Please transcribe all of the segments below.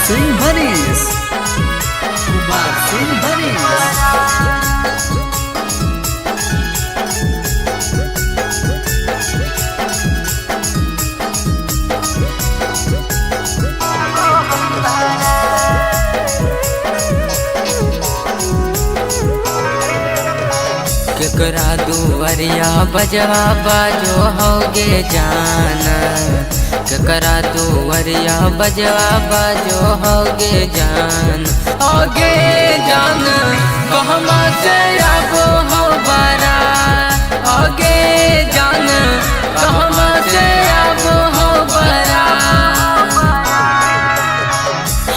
सिंह भनीस, कुमार सिंह भनीस। केकरा दुवरिया बजवा बाजो होगे जाना, केकरा दुवरिया बजवा बाजो होगे जान, होगे जान कहमा से आबो हो बारा, होगे जान कहमा से आबो हो बारा।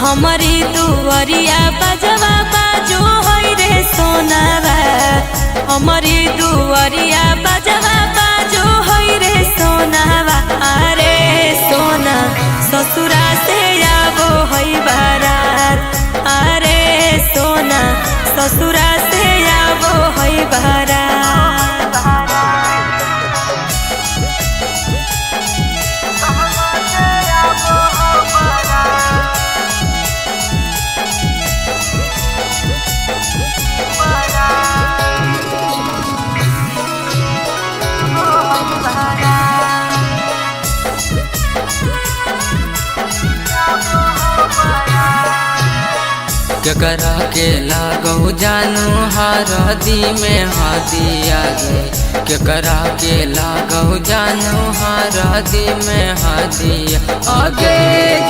हमारी दुवरिया बजवा बाजो होई रे सोनावा, हमारी दुवरिया बजवा बाजो होई रे सोनावा। अरे सोना ससुरा से आबो होई बारात, अरे सोना ससुरा से आबो होई बारात। केकरा के लागो जानू हरदी में हादी आगे, केकरा के लागो जानू हरदी में हादी आगे,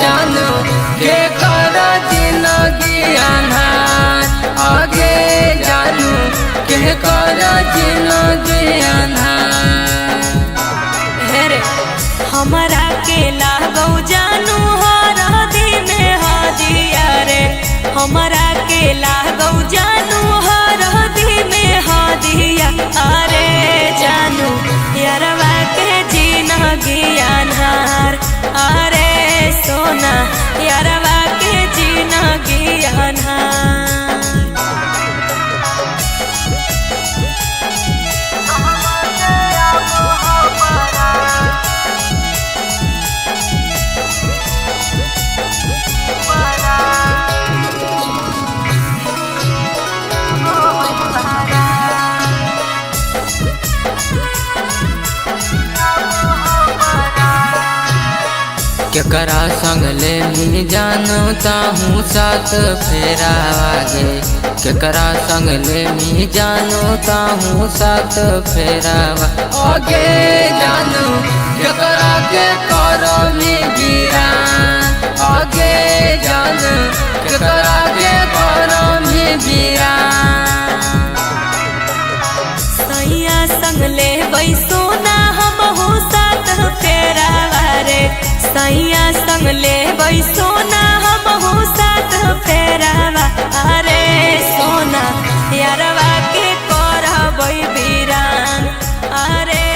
जानू केकरा जिंदगी अनहार, आगे जानू केकरा जिंदगी अनहार। हेरे हमारा के लागो जानू हरदी में हादिया रे, हमारा के लागो जानू हरदी में हादिया। अरे जानू यारवा के जिंदगी अनहार, अरे सोना यारवा के जिंदगी अनहार। केकरा संग ले मी जानू ताहूँ साथ फेरा आगे, केकरा संग ले मी जानू ताहूँ साथ फेरा आगे, जानू केकरा के करो मी गिरा, आगे जानू केकरा के करो मी गिरा। सैया संग ले सोना हमहू साथ फेरा रे, सैया संग ले सोना हमहू साथ फेरावा। अरे सोना यारवा के करबई बीरान, अरे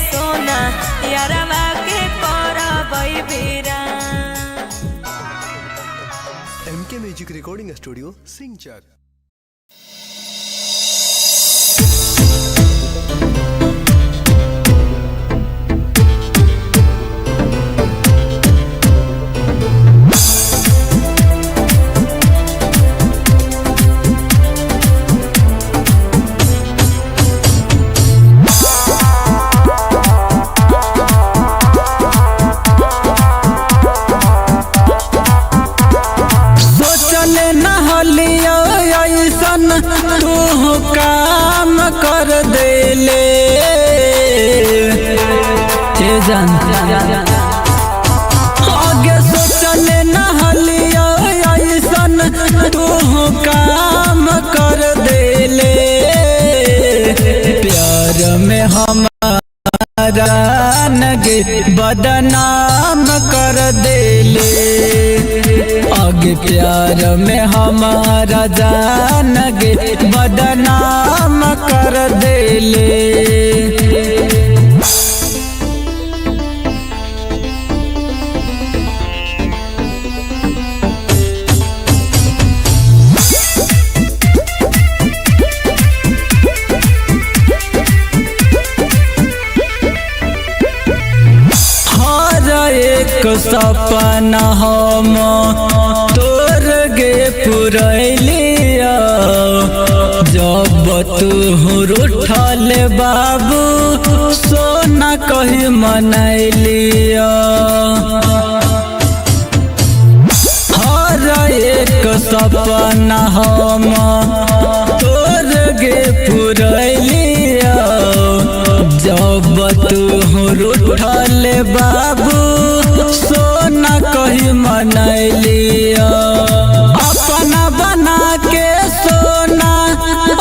सोना यारवा के करबई बीरान। MK music recording studio Singhchak. तू काम कर देले आगे सोचले नहलिया ऐसन, तू काम कर देले प्यार में हमारा नगे बदनाम कर देले, आगे प्यार में हमारा जान गे बदनाम कर देले। हर एक सपना हम तो तू रूठल बाबू सोना कही मनैलिया हर एक सपना हम तोर गे पुरैलिया जब तू रूठल बाबू सोना कही मनैलिया अपना बना के सोना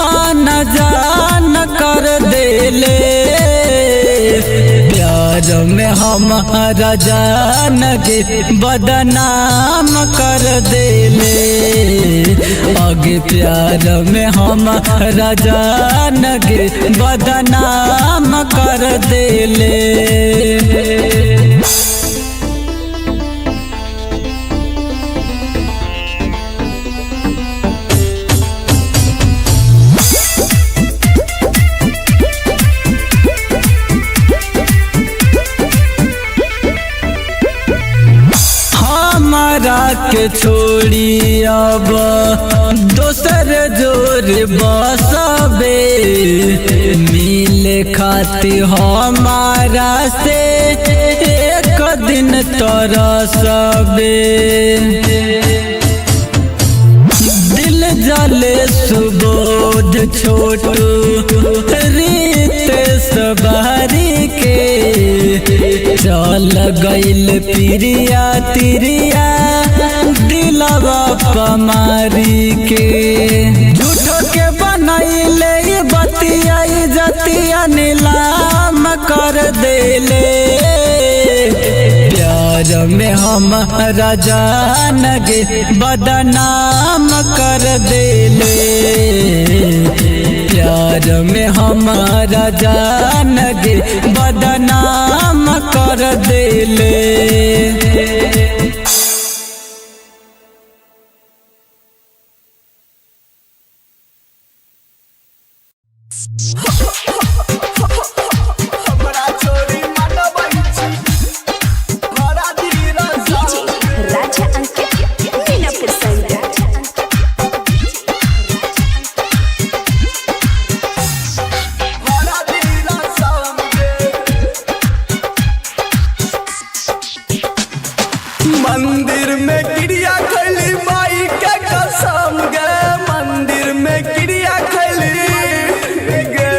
आन जान कर देले प्यार में हमारा जान के बदनाम कर देले आगे प्यार में हमारा जान के बदनाम कर देले। हमारा के छोड़ी अब दोसर जोर बसबे मिले खाती हमारा से एक दिन तरसबे दिल जले सुबोध छोटू रीत सवारी के चल गइल प्रिया तिरिया दिलवा पमारी के झूठो के बनैले बतिया जतिया नीलाम कर देले प्यार में हमारा जान गे बदनाम कर देले प्यार में हमारा जान गे बदनाम कर देले। मंदिर में गिरिया खैली माई के कसम गे मंदिर में गिरिया खैली गे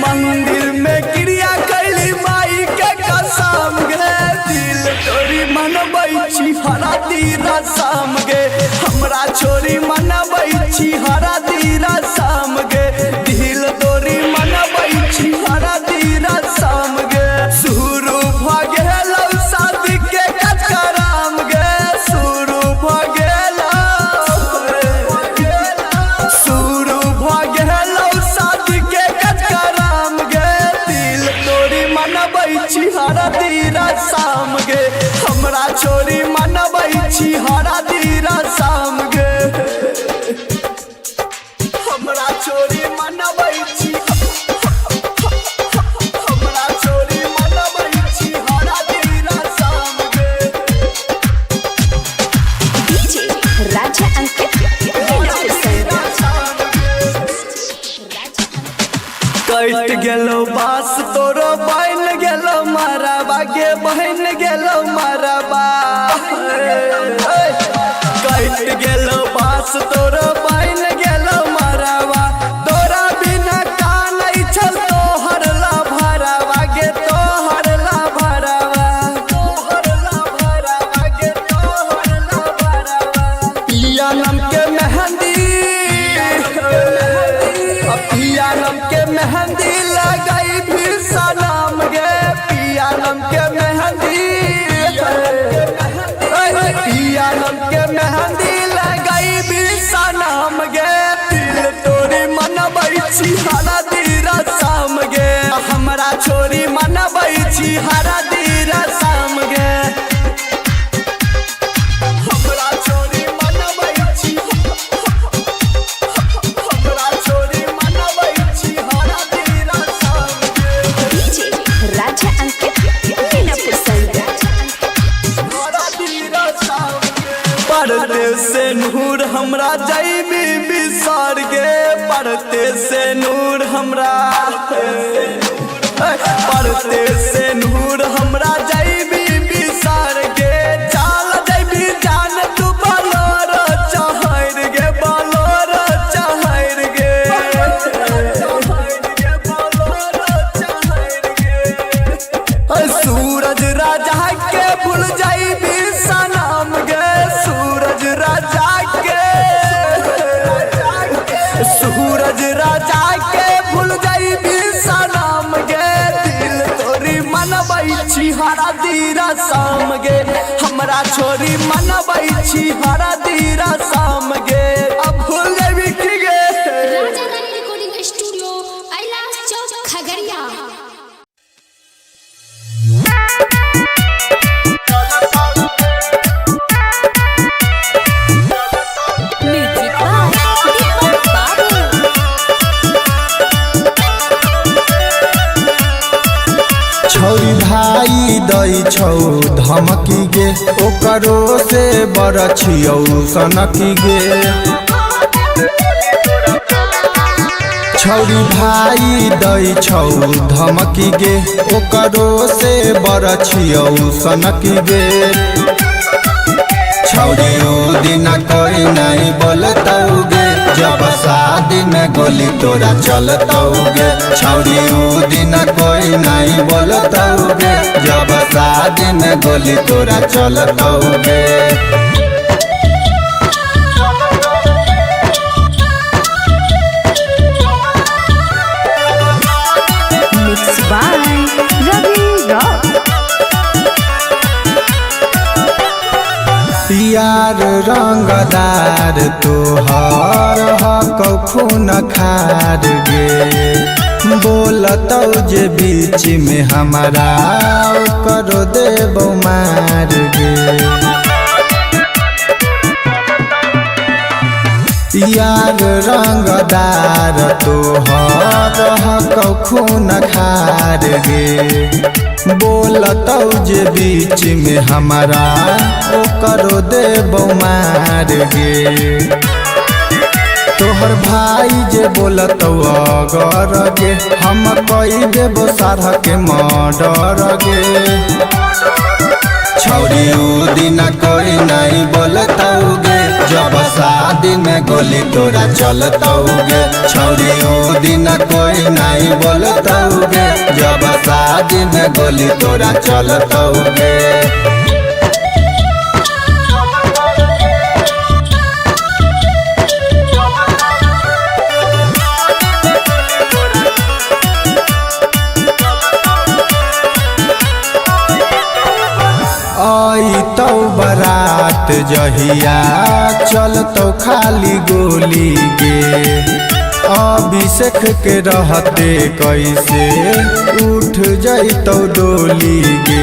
मंदिर में गिरिया खैली माई के कसम गे दिल तोरी मनबै छी हरा दीरा शाम गे हमरा छोरी मनबै छी हरा दीरा शाम गे दिल तोरी मनबै छी हरा दीरा शाम गे शुरू भ गेल शादी के कचराम गे शुरू भ गेल शादी के कचराम गे दिल तोरी मनबै छी हरा दीरा शाम गे हमरा छोरी मनबै छी हरा दीरा शाम गे हमरा छोरी मनबै छी हमरा छोरी मनबै छी हरा दीरा शाम गे डीजे राजा अंकित कट गेलो बास तोरो बन गेलो मरबा गे बहन गेलो मरबा कट गेलो बास तोरो बन गेलो मरबा तोरा बिना कानै छल तोहर ला भरबा गे तोहर ला भरबा तोहर ला भरबा गे तोहर ला भरबा पिया नाम के मेहंदी पिया नाम के मेहंदी लगाई भी सलाम गे पिया नाम के मेहंदी पिया नाम के मेहंदी लगाई भी सलाम गे दिल तोरी मनबै छी हरा दीरा शाम गे हमरा छोरी मनबै छी हरा दीरा शाम गे हमरा छोरी मनबै छी हमरा छोरी मनबै छी हरा दीरा शाम गे डीजे राजा अंकित हरा दीरा शाम गे पढ़ते से नूर हमरा जैबी बिसार गे पढ़ते से नूर हमरा पढ़ते से नूर हमरा जैबी बिसार गे चाल जैबी जान तू बलोर चहर गे बलोर चहर गे सूरज राजा के भूल जैबी सनम गे सूरज राजा के सूरज राजा के भूल जैबी सनम गे दिल तोरी मनबै छी हरा दीरा शाम गे हमरा छोरी मनबै छी हरा दीरा शाम गे अब भूल जैबी की गे। Raja Rani recording studio Kailash Chowk Khagaria. Music by Deepak Babu. छौरी भाई दै छौ धमकी गे ओकरो से बड़ छियौ सनकी गे छौरी भाई दै छौ धमकी गे ओकरो से बड़ छियौ सनकी गे छौरी ओ दिन कोई नहीं बोलतौ गे जब शादी में गोली तोरा चलतौ गे छौरी ओ दिन कोई नहीं बोलतौ गे जब शादी में गोली तोरा चलतौ गे। Mix by Ravi rock. यार रंगदार तोहर हकौ खून खार गे बोलतौ जे बीच में हमारा करो देबौ मार गे यार रंगदार तोहर हकौ खून खार गे बोलतौ जे बीच में हमारा करो देबौ मार गे तोहर भाई जे बोलतौ अगर गे हम कई देबो सारा के मर्डर गे छौरी उ दिन कोई नहीं बोलतौ गे जब शादी में गोली तोरा चलतौ गे छौरी उ दिन कोई नहीं बोलतौ गे जब शादी में गोली तोरा चलतौ गे। तौ बारात जहिया चलतौ खाली गोली गे अभिषेक के रहते कैसे उठ जैतौ डोली गे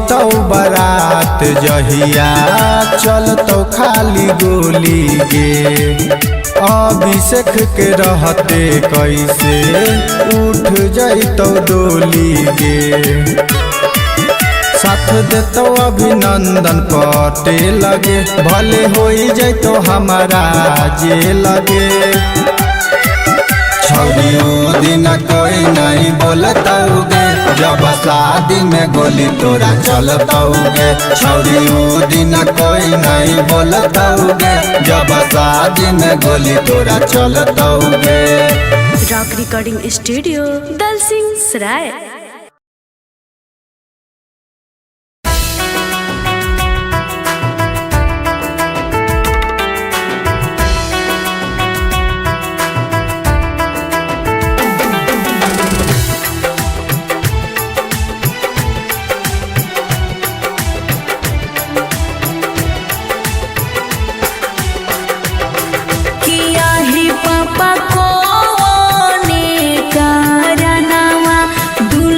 तौ बारात जहिया चलतौ खाली गोली गे अभिषेक के रहते कैसे उठ जैतौ डोली गे साथ देतौ अभिनंदन पटेल गे भले होई जैतौ हमारा जेल गे छौरी उ दिन कोई नहीं बोलतौ गे जब शादी में गोली तोरा चलतौ गे छौरी उ दिन कोई नहीं बोलतौ गे जब शादी में गोली तोरा चलतौ गे। रॉक रिकॉर्डिंग स्टूडियो दलसिंह सराय। किया ही पापा को ने कारनावा दुल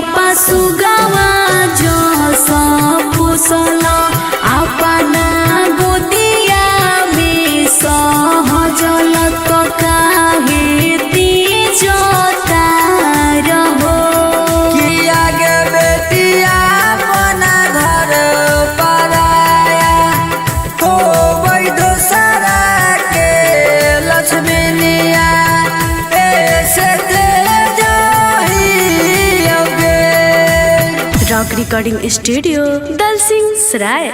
पापा सुगावा जो सपुसल अपना गोदिया में सहजल तो काहे तीजता रहो कि आगे बेटिया अपना घर पर आया हो वही दूसरा के लक्ष्मीनिया ऐसे दे जाओगे। रॉक रिकॉर्डिंग स्टूडियो दलसिंह सराय।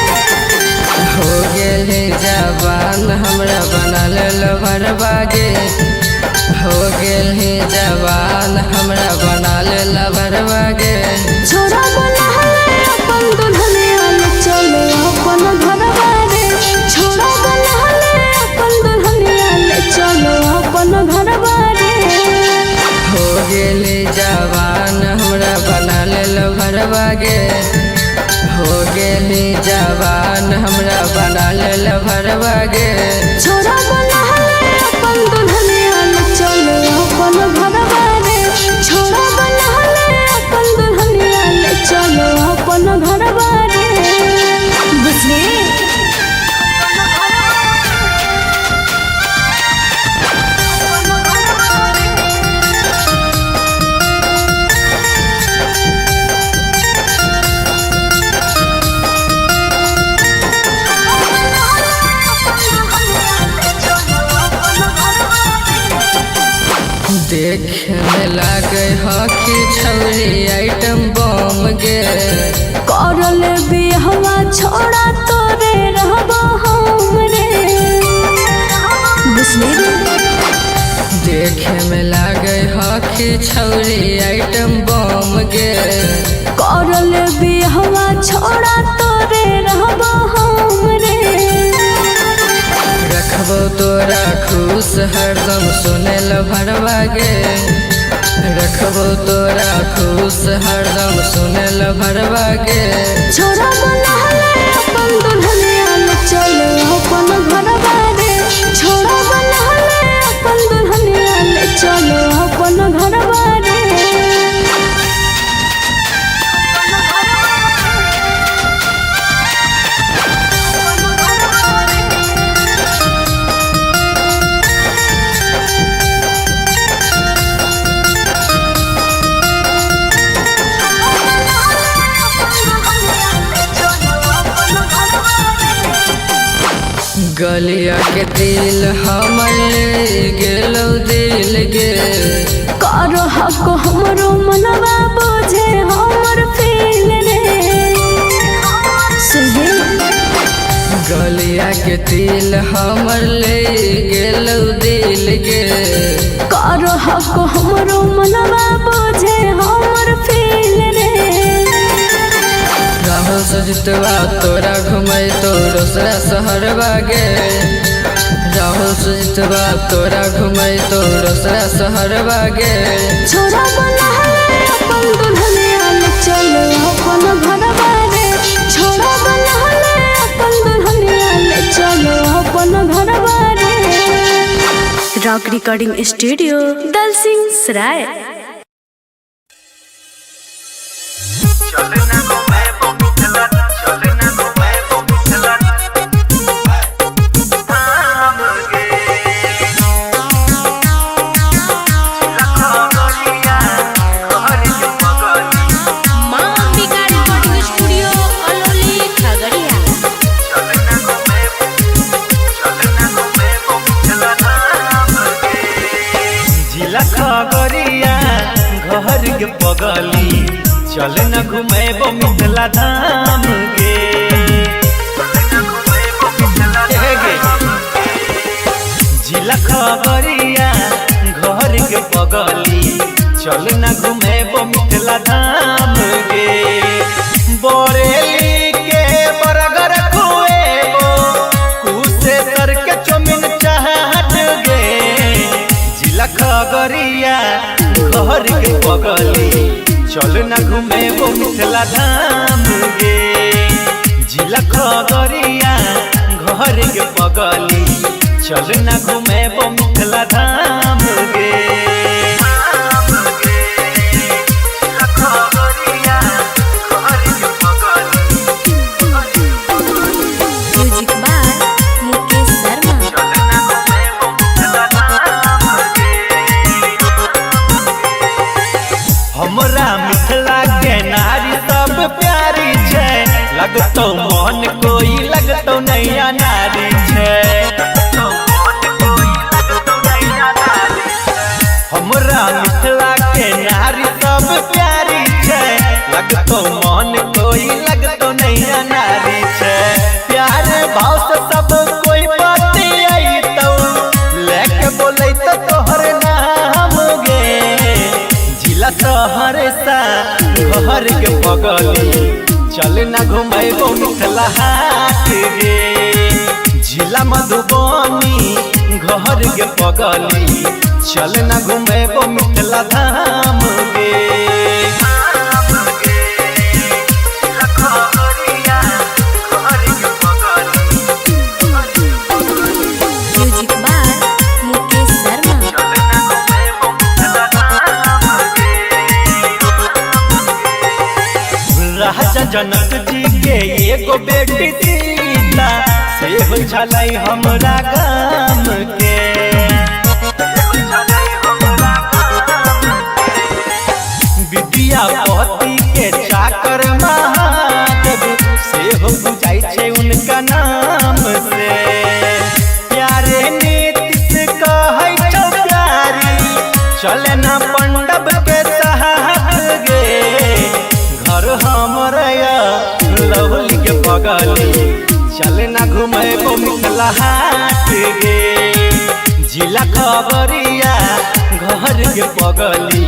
हो गेल जवान हमरा बनल लवर बागे हो गेल जवान हमरा बनल लवर बागे छोरा बना है अपन दुल्हनिया ले चलो अपन घरवा रे छोरा बना है अपन दुल्हनिया ले चलो अपन घरवा रे हो गेल जवान हमरा बनल लवर बागे हो गेल जवान हमरा बनल लवर बागे छोरा बना है अपन दुल्हनिया ले चलो अपन घरवा रे छोरा बना है अपन दुल्हनिया ले चलो अपन घरवा रे बुझली। देखे में लागे हकी छौरी आइटम बम गे करल बिहवा छोड़ा तोरे रहबो हम रे बुझली रे। देखे में लागे हकी छौरी आइटम बम गे करल बिहवा छोड़ा तोरे रहबो हम रे रखबो तोरा खुश हरदम सुनेल भरवा गे रखबो तोरा खुश हरदम सुनेल भरवा गे छोरा बना है अपन दुल्हनिया ले चलो अपन घरवा रे छोरा बना है अपन दुल्हनिया ले चलो अपन घरवा रे। गलिया के दिल हमर ले गेलो दिल गे करो हक हमरो मनवा बोझे हमर फील रे सुहे गलिया के दिल हमर ले गेलो दिल गे करो हक हमरो मनवा बोझे हमर फील रे राहो सजतवा तोरा घुमै तो दूसरा शहर बागे राहो सजतवा तोरा घुमै तो दूसरा शहर बागे छोरा बना है अपन दुल्हनिया ले चलो अपन घरवा रे छोरा बना है अपन दुल्हनिया ले चलो अपन घरवा रे। रॉक रिकॉर्डिंग स्टूडियो दलसिंह सराय। खगड़िया घर के पगली चल न घुमेबो मिथिला धाम गे जिला खगड़िया घर के पगली चल न घुमेबो मिथिला धाम गे बरेली के बरगर खुए खगरिया घर के बगली चल न घूमे वो मिथिला धाम गे जिला खगरिया घर के बगली चल न घूमे वो मिथिला धाम गे म्यूजिक बाय मुकेश शर्मा। हमरा मिथिला के नारी सब प्यारी छै लगतो मन कोई लगतो नैया नारी छै हमरा मिथिला के नारी सब प्यारी छै लगतो मन कोई लगतो नैया नारी छै प्यार भाव से सब कोई बाते आई तो लेके बोले तो तोहर नाम गे जिला शहर सा घर के बगली चल न घुमेबो मिथिला हाट गे जिला मधुबनी घर के बगली चल न घुमेबो मिथिला धाम गे म्यूजिक बाय मुकेश शर्मा। राजा जनक जी के एगो बेटी सीता से हो छलै हमरा गाम के विद्यापति के चाकर महादेव से हो बुझाई छै उनका नाम से प्यारे नीतिश कहै छौ प्यारी चले न पंडब के साथ गे घर हमर लवली के बगली चल न घुमेबो मिथिला हाट गे जिला खगरिया घर के बगली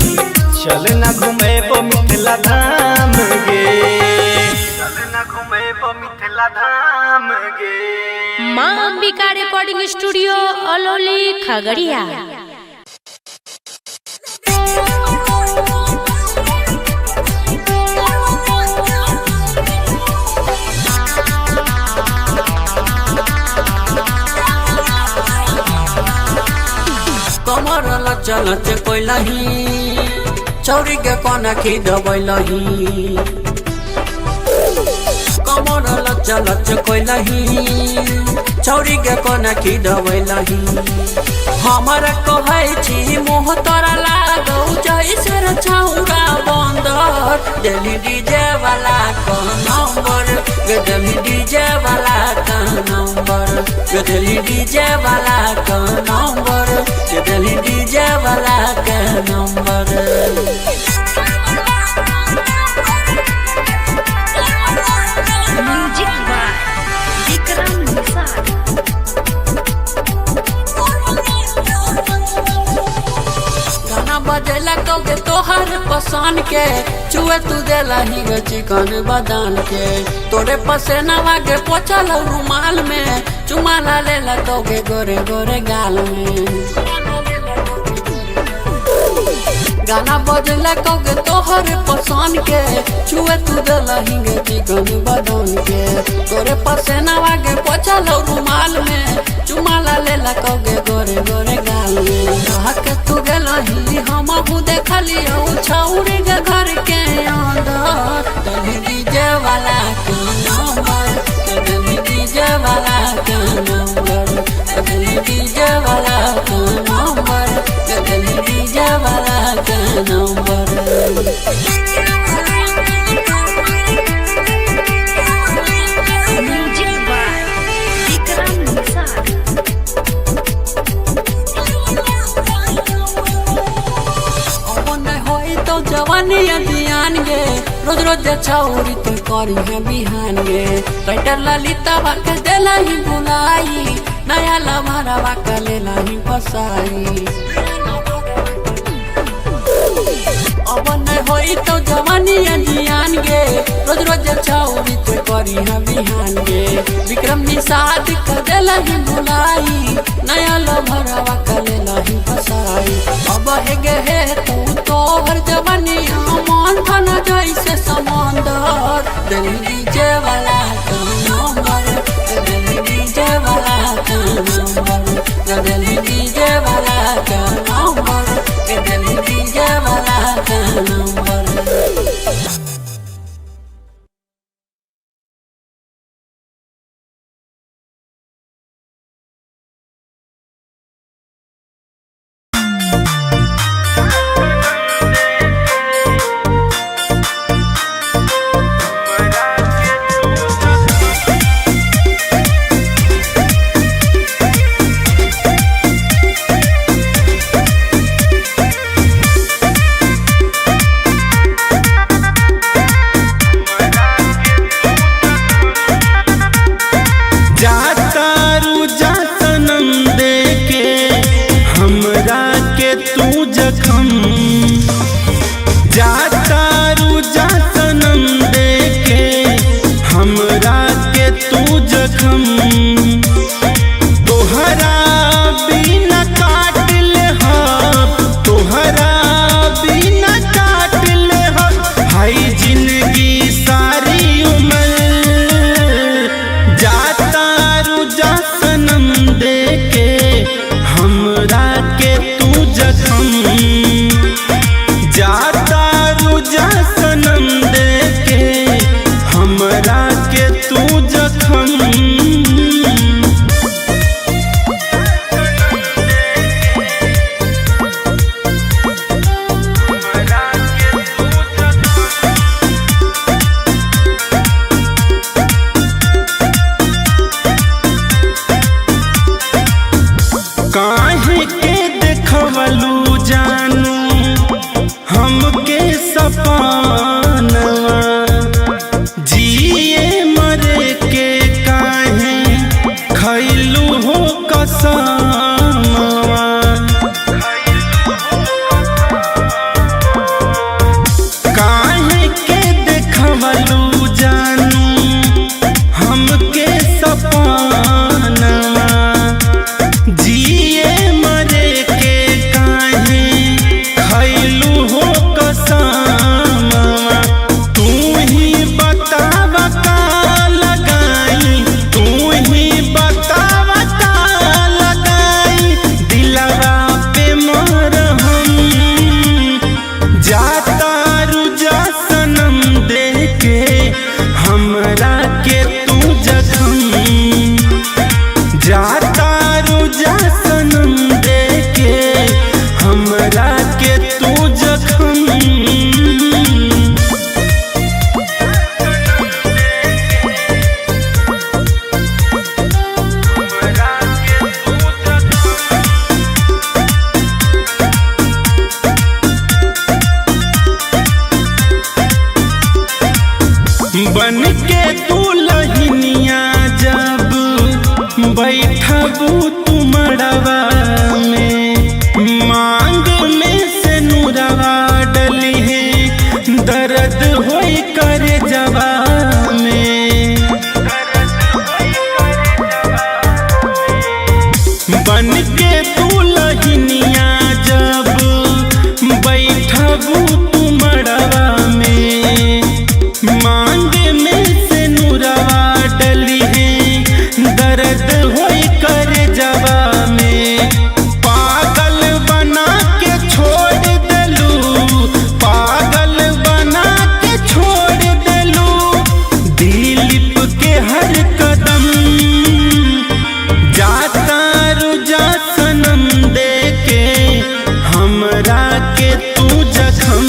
चल न घुमेबो मिथिला धाम गे चल न घुमेबो मिथिला धाम गे। माँ अंबिका रिकॉर्डिंग स्टूडियो अलौली खगड़िया। कमर लचल कोइलही चौरी के कोना खी दबैलही कमर लचल कोइलही चौरी के कोना खी दबैलही हमर कहै छी मोह तोरा लागौ जैसे रे छौरा बंदर दिल्ली डीजे वाला का नंबर गे दिल्ली डीजे वाला का नंबर गे दिल्ली डीजे वाला का नंबर गे दिल्ली डीजे वाला का नंबर। Music by Vikram Nishad. गाना बजेला कौगे तोहर पसंद के चुए तू देला ही गे चिकन बदान के तोरे पसेनावा के पोछल रुमाल में चुमा ला लेला कौगे गोरे गोरे गाल में गाना बजला कौगे तोहर पसंद के चुए तू देला ही गे चिकन बदान के तोरे पसेनावा के पोछल रुमाल में चुमा ला लेला कौगे गोरे गोरे गाल में के तू गेलही हम देखली छौरी के घर के अंदर दिल्ली डीजे वाला के नंबर दिल्ली डीजे वाला के नंबर दिल्ली डीजे वाला के नंबर दिल्ली डीजे वाला के नंबर। Music by Vikram Nishad. जवानी अभियान गे रोज रोज छौरी तो करी है बिहान गे राइटर ललिता के देला ही बुलाई नया लभारा के लेला ही फसाई अब न होई तो जवानी अभियान गे रोज रोज छौरी तो करी है बिहान गे विक्रम निषाद के लही भुलाई नया लभरवा कले लही फसाई अब हेगे हे तू तोहर जवनिया मन थन जैसे समंदर दिल्ली जे वाला नंबर दिल्ली जे वाला नंबर दिल्ली जे वाला नंबर दिल्ली जे वाला नंबर। बन के दुल्हनिया जब बैठबू तुमड़वा में मांग में से नूरवा डली है दर्द होई कर जवा में बन के दुल्हनिया जब बैठबू तुमड़वा में मांग में से नूरवा डली है दर्द होई कर जवा में पागल बना के छोड़ देलू पागल बना के छोड़ देलू दिलीप के हर कदम जाता रुझा सनम दे के हमरा के तू जखम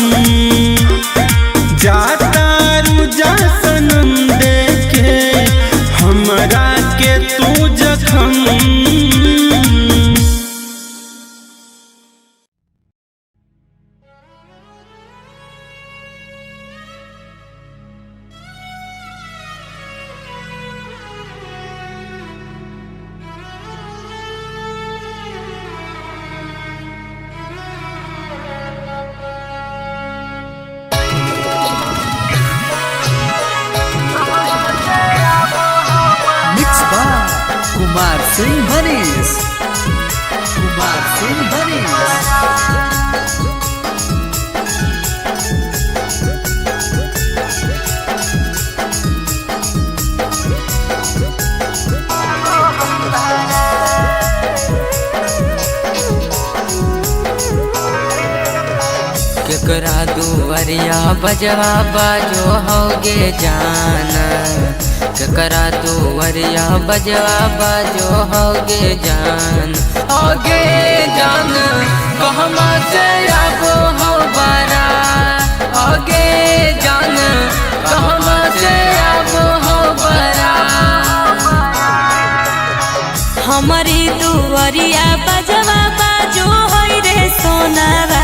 जाता रुझा सनम दे के हमरा के तू जखम। मिक्स बार कुमार सिंह भरीस केकरा दुवरिया बजवा बाजो होगे जाना, केकरा दुवरिया बजवा बाजो होगे जान, होगे जान कहमा से आबो हो बारा, होगे जान कहमा से आबो हो बारा। हमारी दुवरिया बजवा बाजो होई रे सोनावा,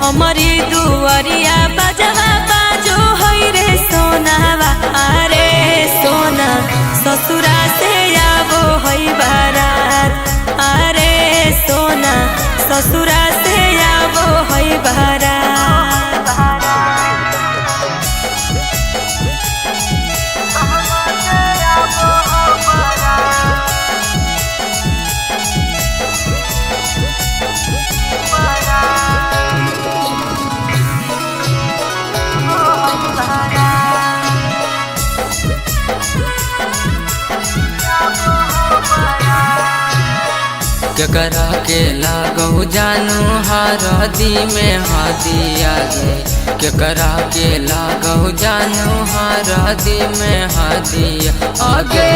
हमारी दुवरिया बजवा बाजो होई रे सोनावा। अरे सोना ससुरा से आबो होई बारात, अरे सोना ससुरा से आबो होई बारात। केकरा के लागो जानू हरदी में हादी आगे, केकरा के लागो जानू हरदी में हादी आगे,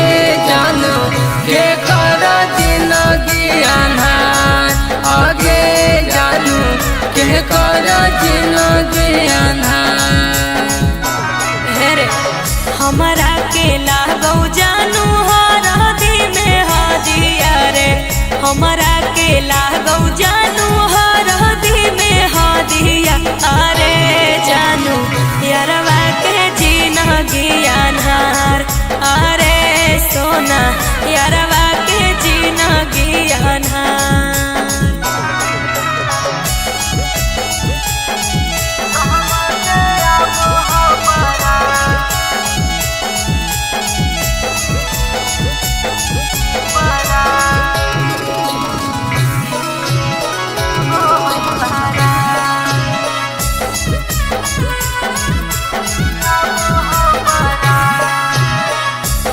जानू के करा जिंदगी अनहार, आगे जानू के करा जिंदगी अनहार। हेरे हमारा के लागो जानू हरदी में हादिया रे, हमारा के लागो जानू हरदी में हादिया। अरे जानू यारवा के जिंदगी अनहार, अरे सोना यारवा के जिंदगी अनहार।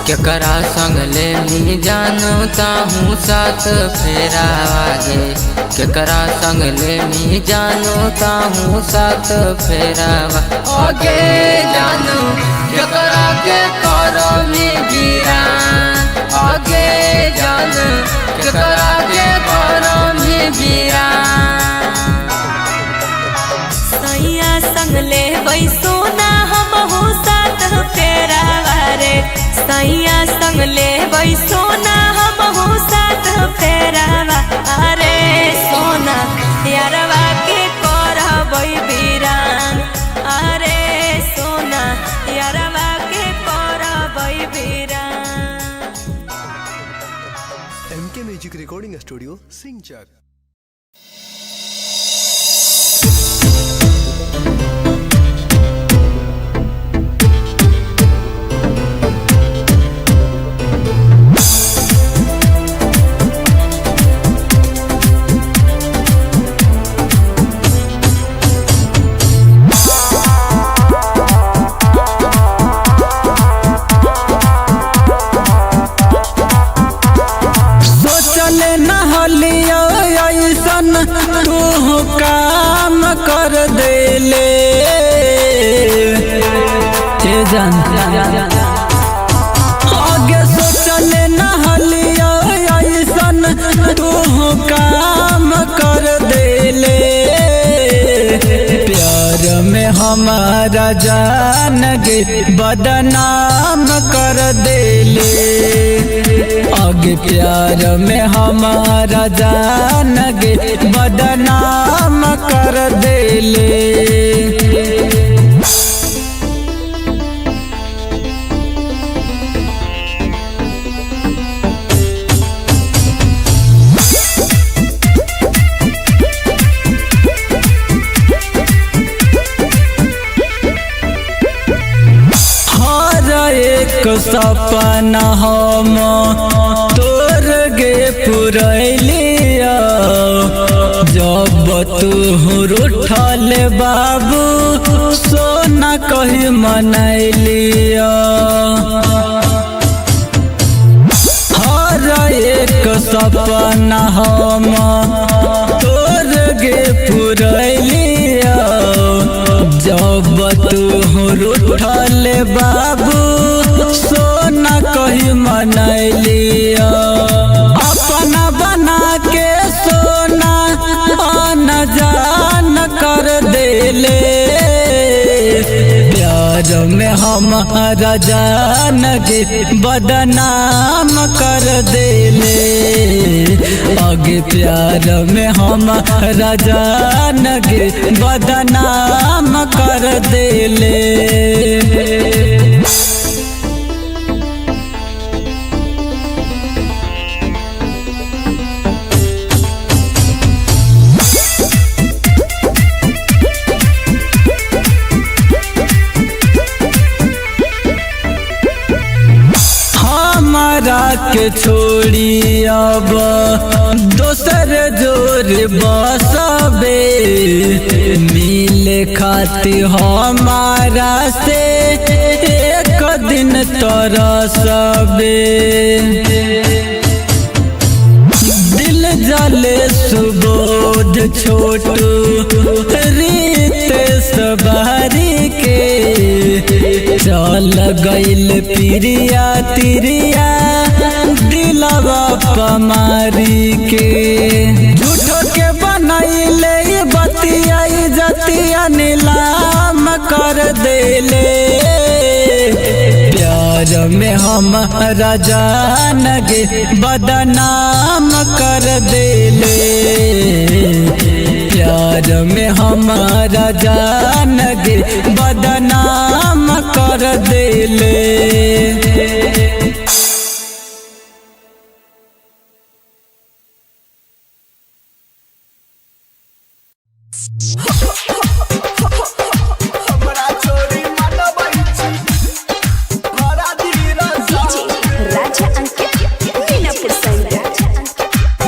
केकरा संग ले नी जानू ताहू साथ फेरा आगे, केकरा संग ले नी जानू ताहू साथ फेरा आगे, जानू केकरा के करो में गिरा, आगे जानू केकरा के करो में गिरा। सैया संग ले सोना हमहू साथ फेरा रे, सैया संग ले सोना हमहू साथ फेरावा। अरे सोना यारवा के करबई बीरान, अरे सोना यारवा के करबई बीरान। MK music recording studio Singhchak. तू काम कर देले जान, आगे सोचले नहलिया ऐसन तू काम कर देले, प्यार में हमारा जान गे बदनाम कर देले, आगे प्यार में हमारा जान गे बदनाम कर देले। हर एक सपना हम तो पुरैलिया जब तू रूठल बाबू सोना कही मनैलिया हर एक सपना हम तोर गे पुरैलिया जब तू रूठल बाबू सोना कही मनैलिया अपना बना के सोना आन जान कर देले प्यार में हमारा जान गे बदनाम कर देले आगे प्यार में हमारा जान गे बदनाम कर देले हमारा के छोड़ी अब दोसर जोर बसबे मिले खाती हमारा से एक दिन तरसबे दिल जले सुबोध छोटू रीत सवारी के चल गइल प्रिया तिरिया दिलवा पमारी के झूठो के बनैले बतिया जतिया नीलाम कर देले प्यार में हमारा जान गे बदनाम कर देले प्यार में हमारा जान गे बदनाम कर देले हमरा छोरी मनबै छी हरा धीरा राजा अंकित मीनापुर संग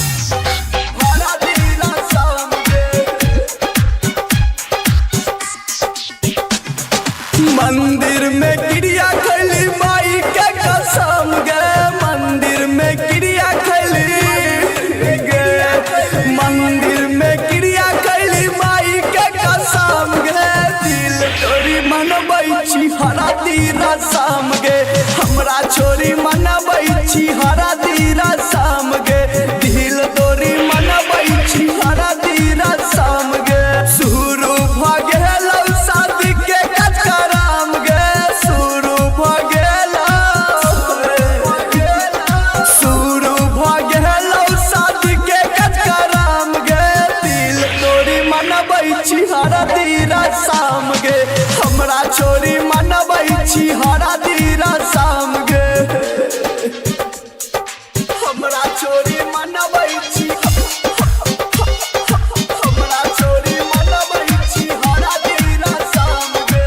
हरा धीरा सामने मंदिर में क्रिया खैली माई के कसम गे मंदिर में क्रिया खैली गे मंदिर में क्रिया खैली माई के कसम गे दिल तोरी मनबै छी हरा धीरा शाम गे हमरा छोरी मनबै छी हरा धीरा शाम गे दिल तोरी मनबै छी हरा धीरा शाम गे शुरू भ गेलौ शादी के कार्यक्रम गे शुरू भ गेलौ शादी के कार्यक्रम गे दिल तोरी मनबै छी हरा धीरा शाम गे हमरा छोरी मनबै छी हरा धीरा शाम गे हमरा छोरी मनबै छी हमरा छोरी मनबै छी हरा धीरा शाम गे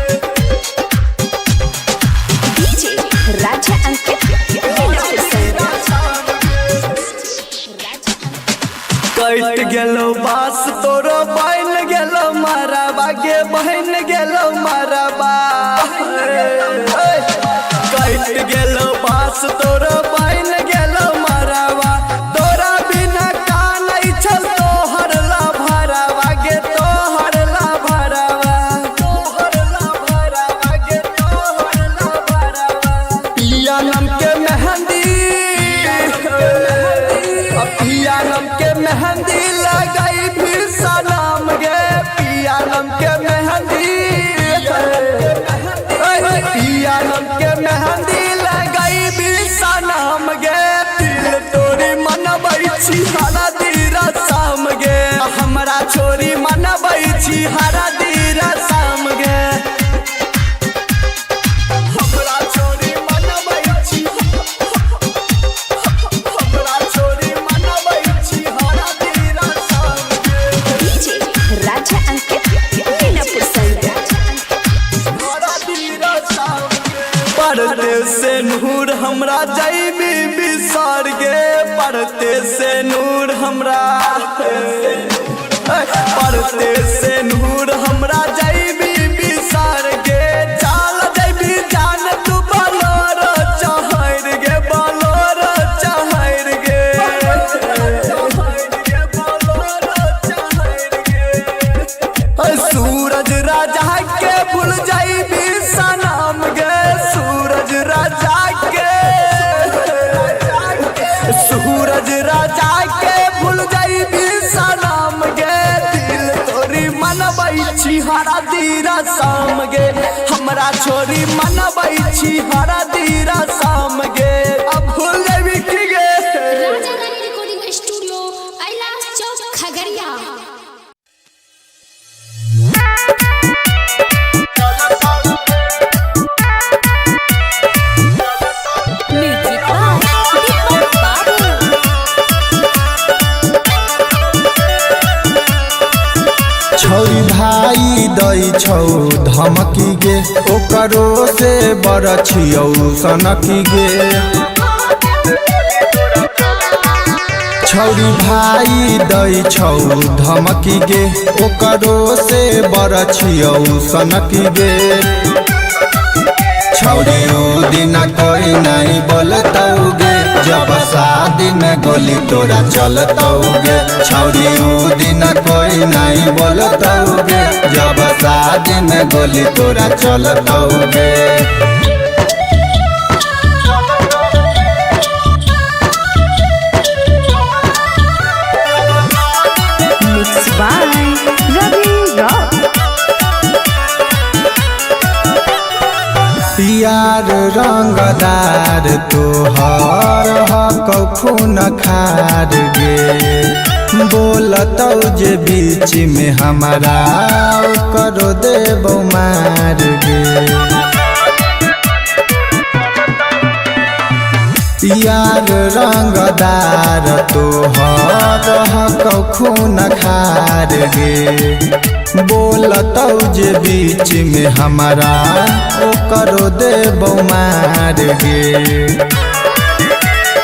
डीजे राजा अंकित मीनापुर संग कट गेलो बास तोरो बन गेलो मरबा गे बहन गेलो मरबा कट गेलो बास तोरो बन गेलो मरबा तोरा बिना कानै छल तोहर ला भरवा गे तोहर ला भरवा गे तोहर ला भरवा पिया नम के मेहंदी पिया नम के मेहंदी लगाई फिर सलाम गे पिया नम के मेहंदी पिया नम के मेहंदी लगाई फिर सलाम गे दिल तोरी मनबै छी हरा धीरा शाम गे हमरा छोरी मनबै छी हरा धीरा शाम गे हमरा छोरी मनबै छी हमरा छोरी मनबै छी हरा धीरा शाम गे डीजे राजा अंकित मीनापुर संग हरा धीरा शाम गे पर पढ़ते से नूर हमरा जैबी बिसार गे पढ़ते से नूर हमरा पढ़ते से नूर हमरा जैबी बिसार गे चाल जैबी जान तू बलोर चहर गे बलोर चहर गे सूरज राजा के भूल जैबी सनम गे सूरज राजा के सूरज राजा के भूल जैबी सनम गे दिल तोरी मनबै छी हरा दीरा शाम गे हमरा छोरी मनबै छी हरा दीरा शाम गे अब भूल जैबी की गे। Raja Rani recording studio Kailash Chowk Khagaria. छौरी भाई दै छौ धमकी गे ओकरो से बड़ छियौ सनकी गे छौरी भाई दै छौ धमकी गे ओकरो से बड़ छियौ सनकी गे छौरी उ दिन कोई नहीं बोलतौ गे जब शादी में गोली तोरा चलतौ गे छौरी उ दिन कोई नहीं बोलतौ गे जब शादी में गोली तोरा चलतौ गे। Mixed by Ravi Rock. यार रंगदार तोहर हकौ खून खार गे बोलतौ जे बीच में हमारा करो देबौ मार गे यार रंगदार तोहर हकौ खून खार गे बोलतौ जे बीच में हमारा करो देबौ मार गे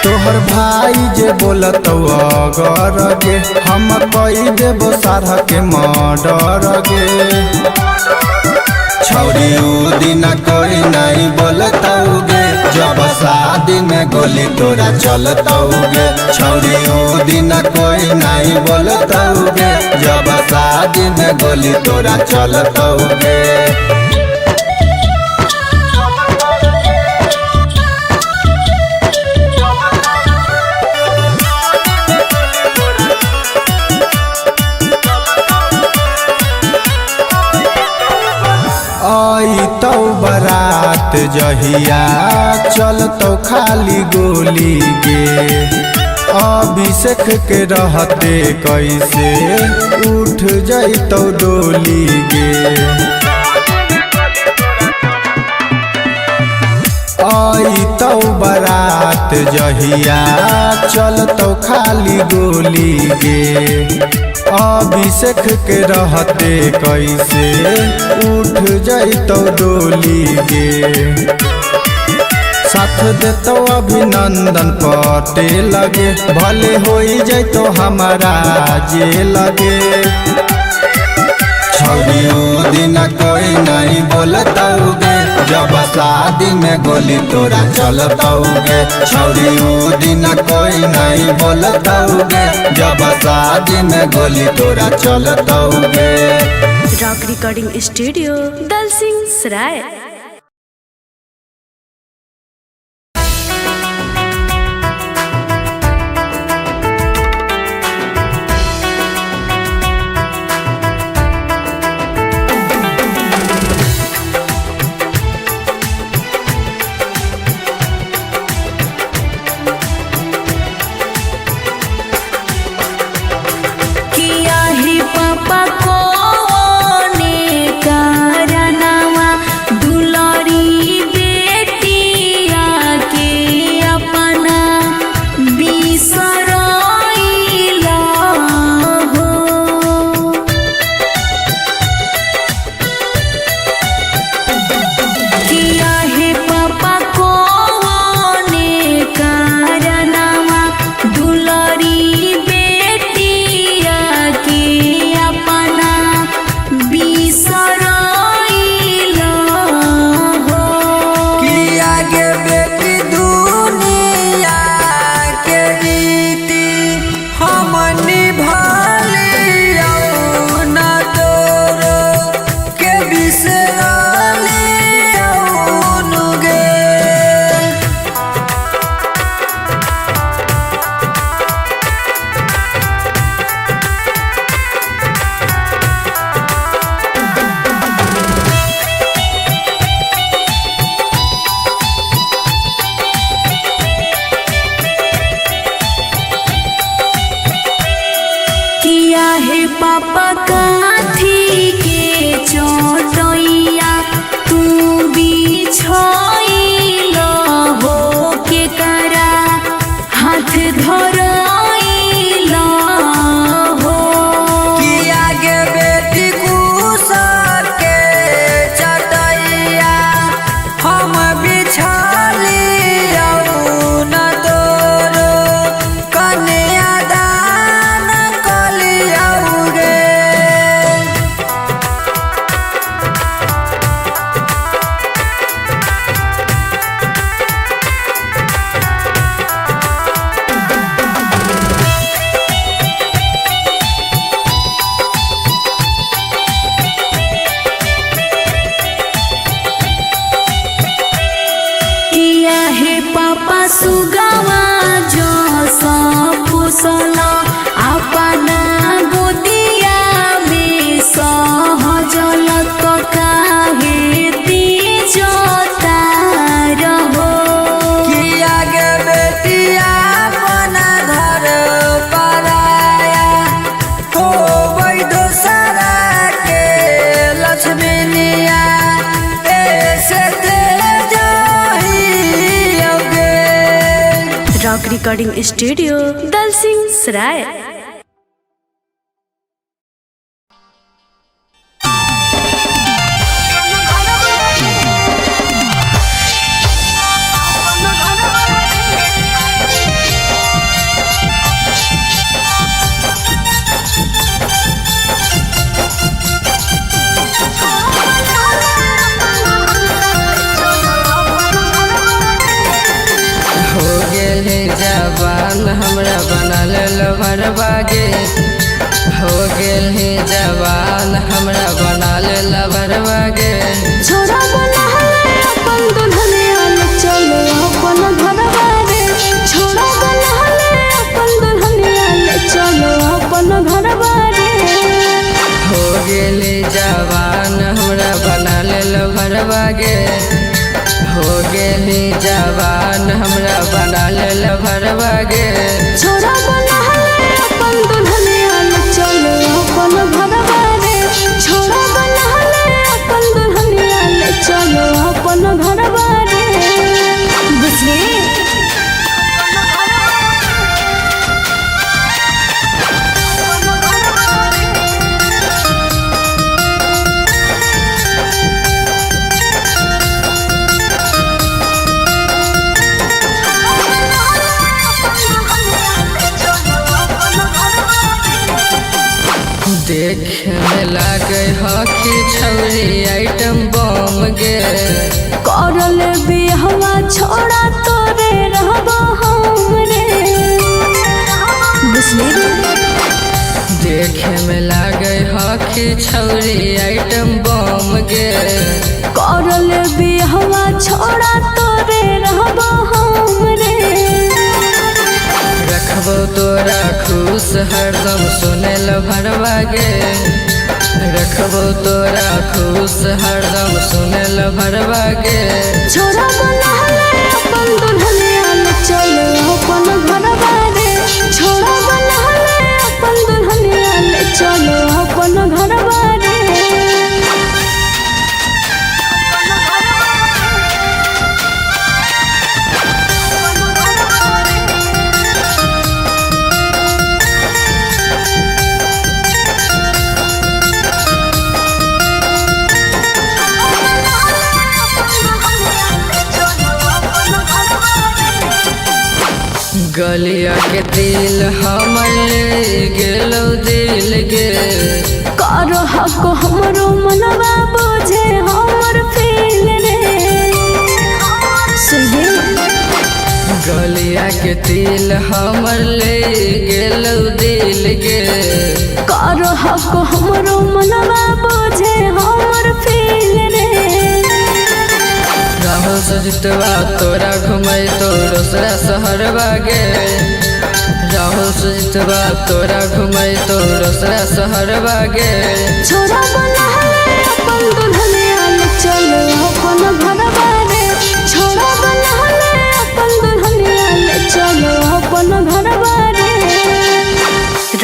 तोहर भाई जे बोलतौ अगर गे हम कई देबो सारा के मर्डर गे छौरी उ दिन कोई नहीं बोलतौ गे जब शादी में गोली तोरा चलतौ गे छौरी उ दिन कोई नहीं बोलतौ गे जब शादी में गोली तोरा चलतौ गे। तौ बारात जहिया चलतौ खाली गोली गे अभिषेक के रहते कैसे उठ जैतौ डोली गे तौ बारात जहिया चलतौ खाली गोली गे अभिषेक के रहते कैसे उठ जैतौ डोली गे साथ देतौ अभिनंदन पटेल गे भले होई जैतौ हमारा जे लगे छौरी उ दिन कोई नहीं बोलतौ गे जब शादी में गोली तोरा चलतौ गे छौरी उ दिन कोई नहीं बोलतौ गे जब शादी में गोली तोरा चलतौ गे। रॉक रिकॉर्डिंग स्टूडियो दलसिंह सराय। पापा को ने कारनामा दुल काहे पापा सुगावा जो सब पोसला अपना गोदिया में सहजल तो काहे तीजता रहो कि आगे बेटिया अपना घर पराया हो वही दोसरा के लक्ष्मीनिया ऐसे रॉक रिकॉर्डिंग स्टूडियो दलसिंह सराय। जवान हमरा बना ले भरवागे हो गेल है जवान हमरा बना ले भरवागे छोरा बना है अपन दुल्हनिया ले चलो अपन घरवा रे छोरा बना है अपन दुल्हनिया ले चलो अपन घरवा रे हो गेल जवान हमरा बना ले भरवागे हो गेल जवान हमरा बना ले भरवागे छोरा बना है अपन दुल्हनिया ले चलो अपन घरवा रे छोरा बना है अपन दुल्हनिया ले चलो अपन घरवा रे बुझली देखे में लागे हकी छौरी आइटम बम गे करल बिहवा छोड़ा तोरे रहबो हम रे बुझली देखे में लागे हकी छौरी आइटम बम गे करल बिहवा छोड़ा तोरे रहबो हम रे रखबो तोरा खुश हरदम सुनेल भरवागे रखबो तोरा खुश हरदम सुनेल भरवागे छोरा बना है अपन दुल्हनिया ले चलो अपन घरवा रे छोरा बना है अपन दुल्हनिया ले चलो अपन घरवा रे गलिया के दिल हमर ले गेलो दिल गे करो हको हमरो मनवा बोझे हमर फील रे सही गलिया के दिल हमर ले गेलो दिल गे करो हको हमरो मनवा बोझे हमर फील रे राहो सजितवा तोरा घुमै तो दोसरा शहर बागे राहो सजितवा तोरा घुमै तो दोसरा शहर बागे छोरा बना है अपन दुल्हनिया ले चलो अपन घरवा रे छोरा बना है अपन दुल्हनिया ले चलो अपन घरवा रे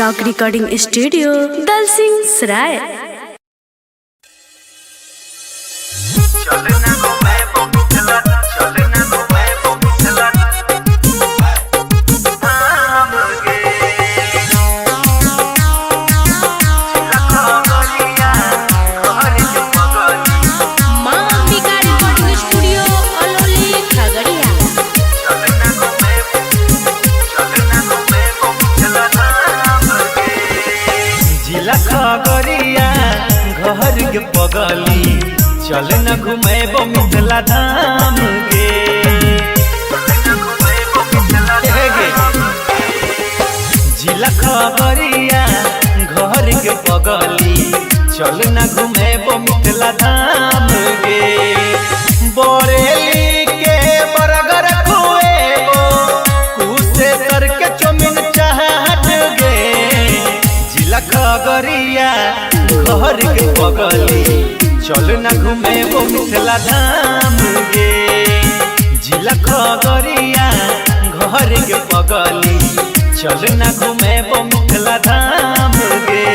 रॉक रिकॉर्डिंग स्टूडियो दलसिंह सराय। खगड़िया घर के पगली चल न घुमेबो मिथिला धाम गे जिला खगड़िया घर के पगली चल न घुमेबो मिथिला धाम गे बरेली के बरगर चल ना घूमे वो मिथिला धाम गे जिला खगड़िया घर के पगली चल ना घूमे वो मिथिला धाम गे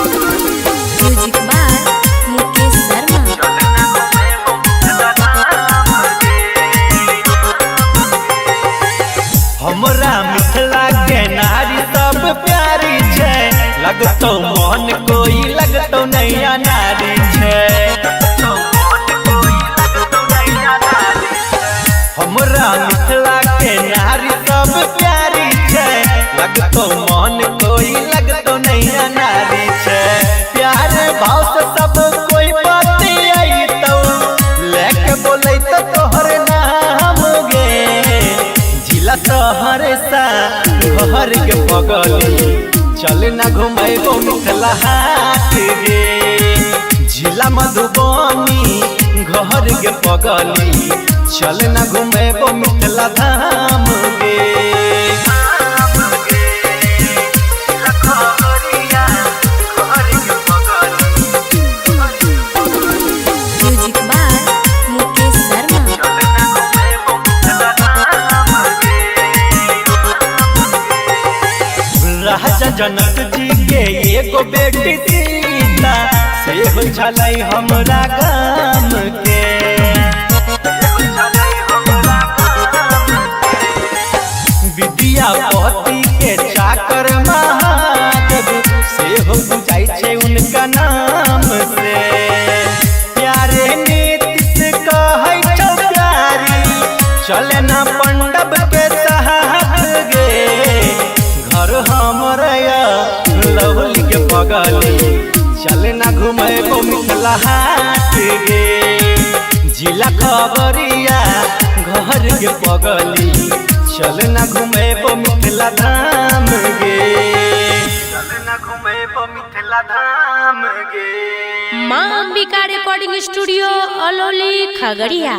म्यूजिक बाय मुकेश शर्मा। हमरा मिथिला के नारी सब प्यारी छे लगतो मन कोई लगतो नैया नारी छे हमरा मिथिला के नारी सब प्यारी छे लगतो मन कोई लगतो नैया नारी छे प्यार भाव से सब कोई बातें आई तो लेके बोले तो तोहर नाम गे जिला शहर सा घर के पगली चल ना घुमेबो मिथिला हाट गे जिला मधुबनी घर के पगली चल ना घुमेबो मिथिला धाम गे म्यूजिक बाय मुकेश शर्मा। राजा जनक जी के एगो बेटी सीता से हो छलै हमरा गाम के विद्यापति के चाकर महादेव से हो बुझाई छे उनका नाम से प्यारे नीतिश कहै छौ प्यारी चले ना पंडब के साथ गे घर हमर लवली के पगली चले ना घुमेबो मिथिला हाट गे जिला खगड़िया घर के पगली चल ना घुमेबो मिथिला धाम गे चल ना घुमेबो मिथिला धाम गे। माँ अंबिका रिकॉर्डिंग स्टूडियो अलौली खगड़िया।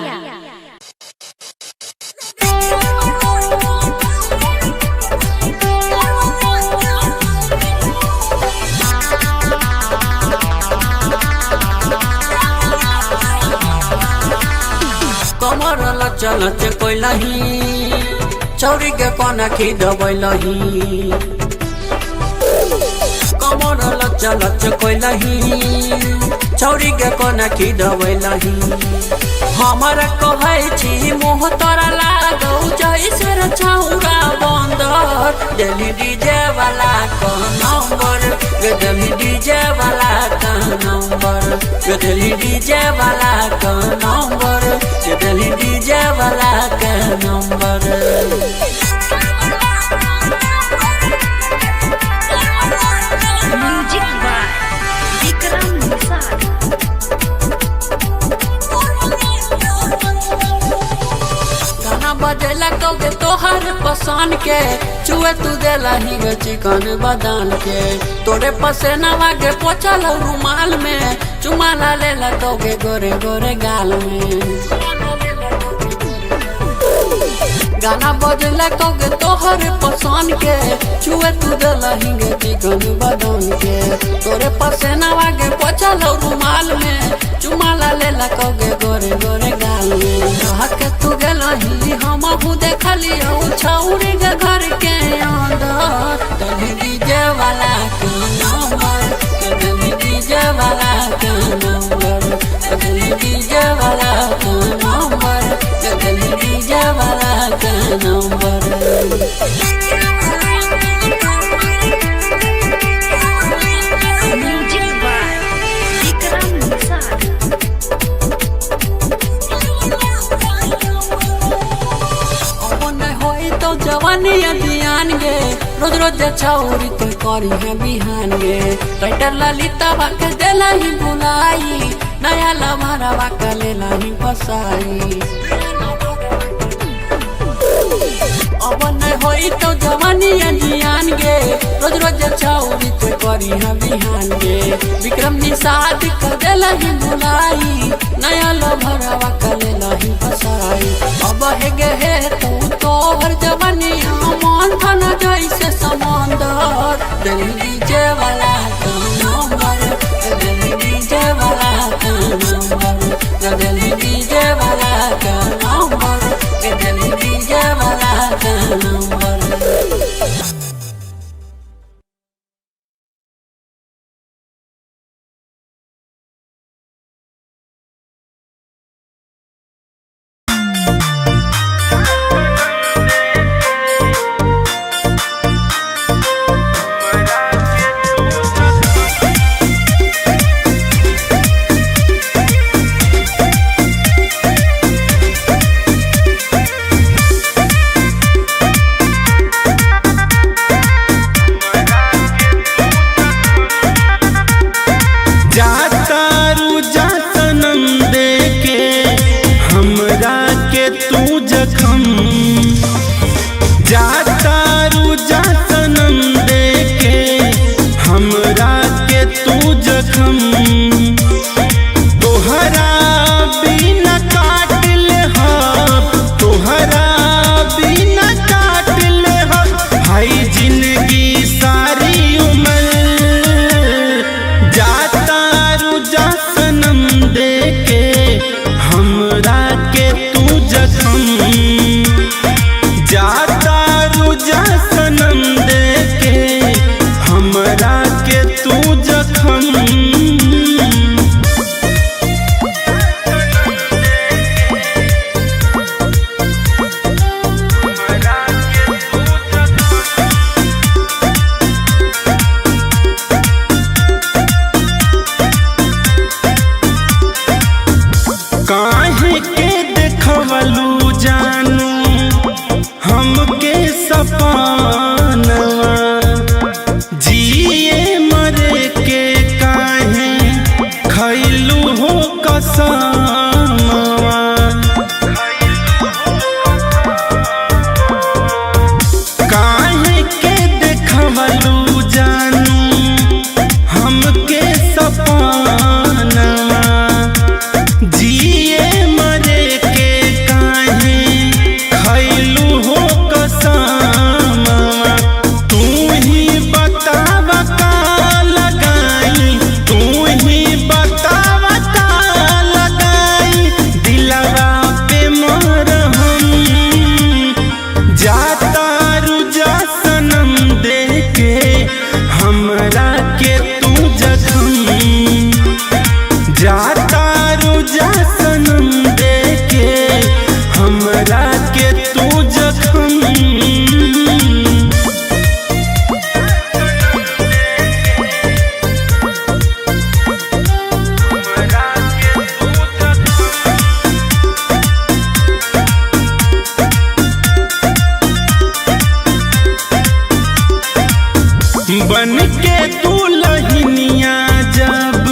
कमर लचल कोइलही चौरी के कोना खिदबैलही कमर लचल कोइलही चौरी के कोना खिदबैलही हमरा कहै छी मोह तोरा लागौ जैसे छौरा बंदर दिल्ली डीजे वाला का नंबर दिल्ली डीजे वाला का नंबर दिल्ली डीजे वाला का नंबर दिल्ली डीजे वाला का नंबर। Music by Vikram Nishad. गाना बजेला कौगे तोहर पसंद के चुए तू देला ही गे चिकन बदान के तोरे पसेनावा के पोछल रुमाल में चुमा ला लेला कौगे गोरे गोरे गाल में गाना बजला कौगे तोहर पसंद के चुए तू देला ही गे चिकन बदान के तोरे पसेनावा के पोछल रुमाल में चुमा ला लेला कौगे गोरे गोरे गाल में हक तू गेलही हम हूँ देखली छौरी के घर के अंदर दिल्ली डीजे वाला के नंबर दिल्ली डीजे वाला के नंबर दिल्ली डीजे वाला के नंबर दिल्ली डीजे वाला के नंबर। Music by Vikram Nishad. जवानी ध्यान गे रोज रोज छौरी तो करी है बिहान गे टाइटर ललिता बाके देला ही बुलाई नया लमारा बाका लेला ही फसाई अब नहीं होई तो जवानी जियान गे रोज रोज छौरी ते करी हम बिहान गे विक्रम निषाद कर देला ही बुलाई नया लो भरवा कर लही फसाई अब हे गे हे तो हर जवानी मन थन जैसे समंदर दिल्ली जे वाला नंबर दिल्ली जे वाला नंबर दिल्ली जे वाला नंबर दिल्ली जे वाला नंबर बन के दुल्हनिया जब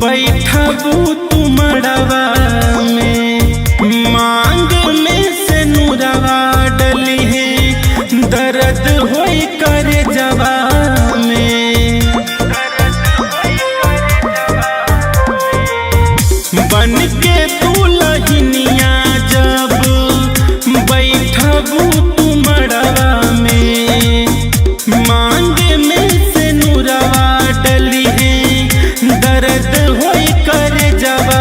बैठबू तुमड़वा में मांग में से नुरवा डली है दर्द होई कर जवा में बन के दुल्हनिया जब बैठबू तुमड़वा में मांग में से नुरवा डली है दर्द होई कर जवा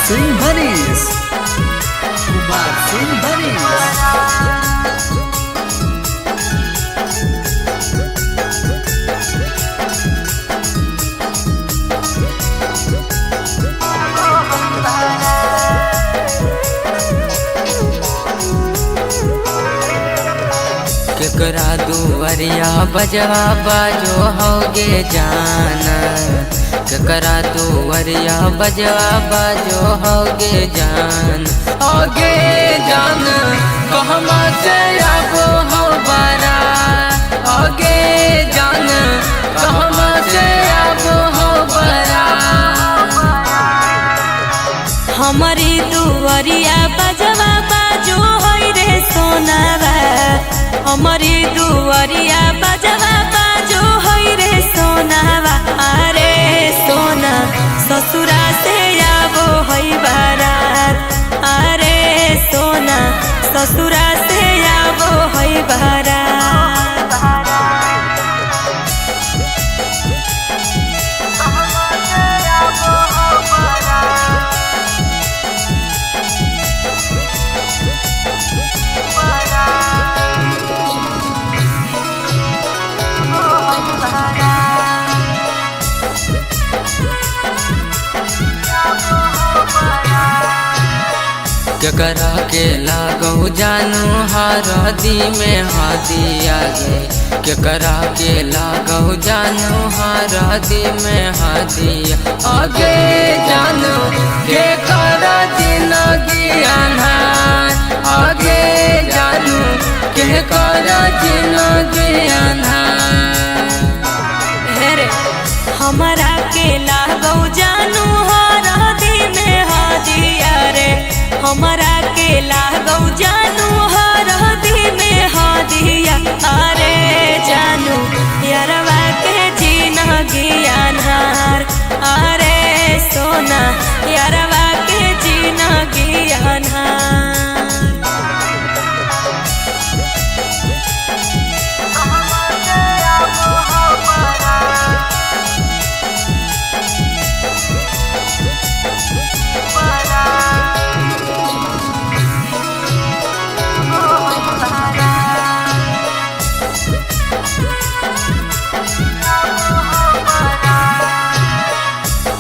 सिंह भरीस कुमार सिंह भरीस केकरा दुवरिया बजवा बाजो होगे जान केकरा दुवरिया बजवा बाजो होगे जान कहमा से आबो हो बारा होगे जान कहमा से आबो हो बारा हमारी दुवरिया बजवा बाजो होई रे सोनावा हमारी दुवरिया बजवा बाजो होई रे सोनावा अरे सोना ससुरा से आबो होई बारात अरे सोना ससुरा से आबो होई बारात केकरा के लागो जानू हरदी में हादी आगे केकरा के लागो जानू हरदी में हादी आगे जानू केकरा जिंदगी अनहार आगे जानू केकरा जिंदगी अनहार हमारा के लागो जानू हरदी में हादिया रे हमारा के लागो जानू हरदी में हादिया अरे जानू यारवा के जिंदगी अनहार अरे सोना यारवा के जिंदगी अनहार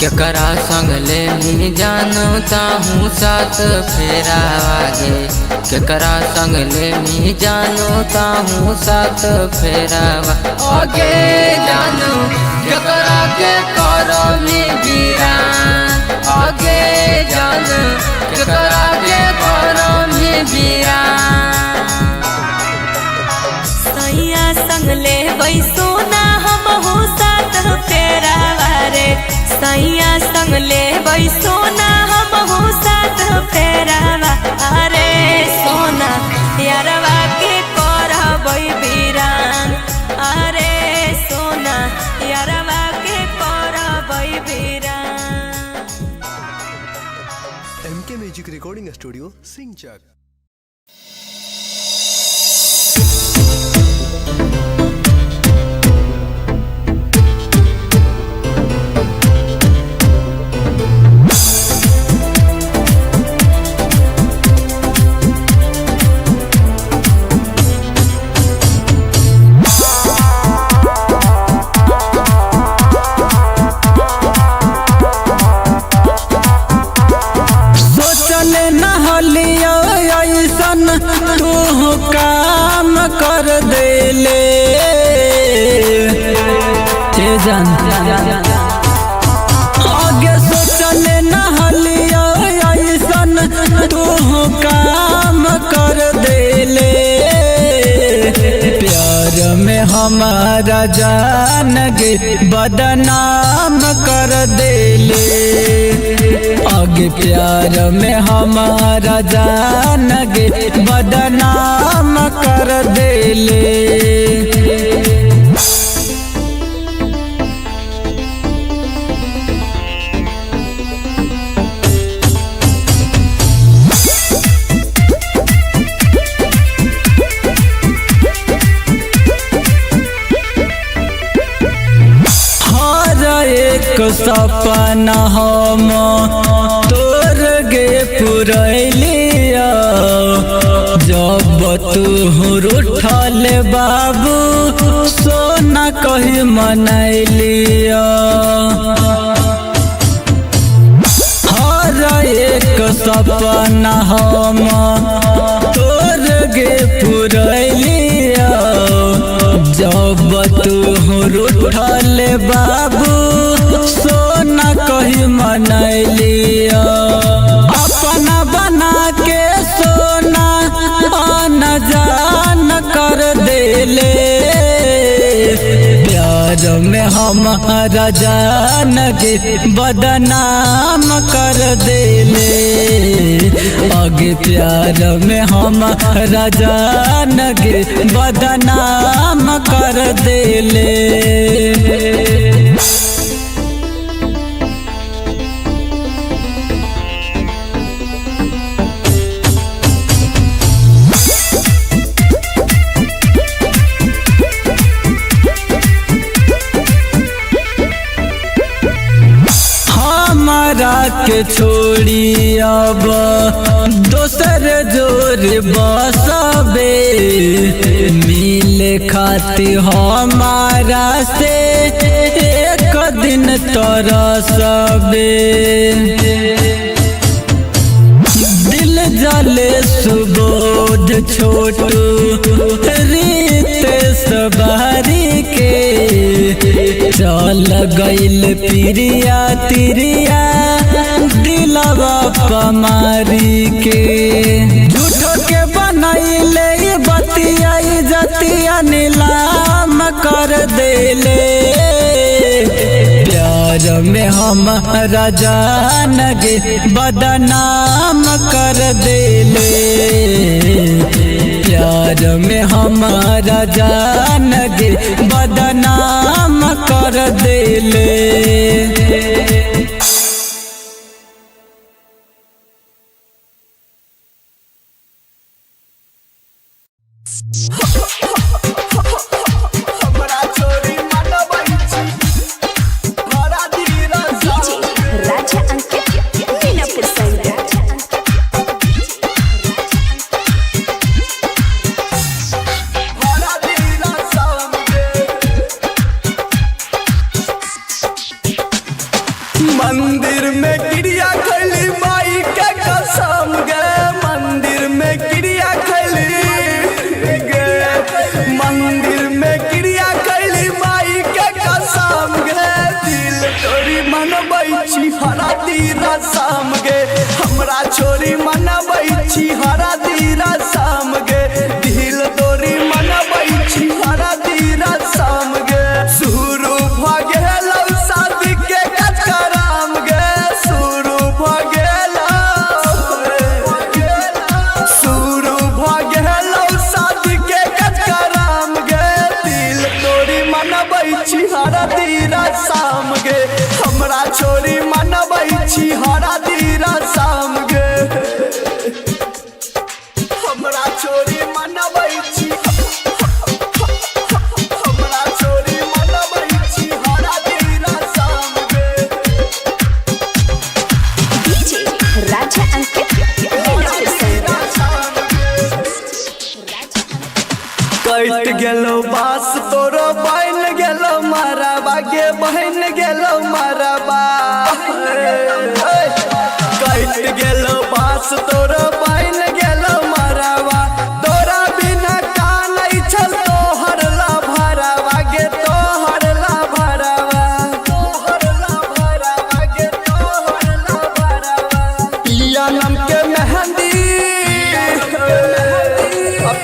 केकरा संग ले मी जानू ताहूँ साथ फेरा आगे केकरा संग ले मी जानू ताहूँ साथ फेरा आगे जानू केकरा के करो मी वीरान आगे जानू केकरा के करो मी वीरान सैया संग ले सोना हम हो साथ फेरा रे सैया संग ले सोना हम हो साथ फेरावा अरे सोना यारवा के करबई बीरान अरे सोना यारवा के करबई बीरान MK music recording studio Singhchak. तू काम कर देले जान आगे सोचले नहलिया ऐसन तू काम कर देले प्यार में हमारा जान गे बदनाम कर देले आगे प्यार में हमारा जान गे बदनाम कर देले एक सपना हम तोर पुरैलिया जब तू रूठल बाबू सोना कही मनैलिया हर एक सपना हम तोर गे पुरैलिया जब तू रूठल बाबू सोना कही मनैलिया अपना बना के सोना आना जान कर देले प्यार में हमारा जान के बदनाम कर देले आगे प्यार में हमारा जान के बदनाम कर देले के छोड़ी अब दोसर जोर बसबे मिले खाती हमारा से एक दिन तरसबे दिल जले सुबोध छोटू रीत सवारी के चल गइल प्रिया तिरिया दिलवा पमारी के झूठो के बनैले बतिया जतिया नीलाम कर देले प्यार में हमारा जान गे बदनाम कर देले प्यार में हमारा जान गे बदनाम कर देले मंदिर में क्रिया खैली माई के कसम गे मंदिर में क्रिया खैली गे मंदिर में क्रिया खैली माई के कसम गे दिल तोरी मनबै छी हरा दीरा शाम गे हमरा छोरी मनबै छी हरा दीरा शाम गे दिल तोरी मनबै छी हरा दीरा शाम गे शुरू भ गेलौ शादी के कराम गे शुरू भ गेलौ शादी के कराम गे दिल तोरी मनबै छी हरा दीरा शाम गे हमरा छोरी मनबै छी हरा दीरा शाम गे हमरा छोरी मनबै छी हमरा छोरी मनबै छी हरा दीरा शाम गे डीजे राजा अंकित कट गेलो बास तोरो बहन गेलो मारबा गे बहन गेलो मारबा कट गेलो बास तोरो बहन गेलो मारबा तोरा बिना कानै छल तोहर ला भरबा गे तोहर ला भरबा गे तोहर ला भरबा पिया नम के मेहंदी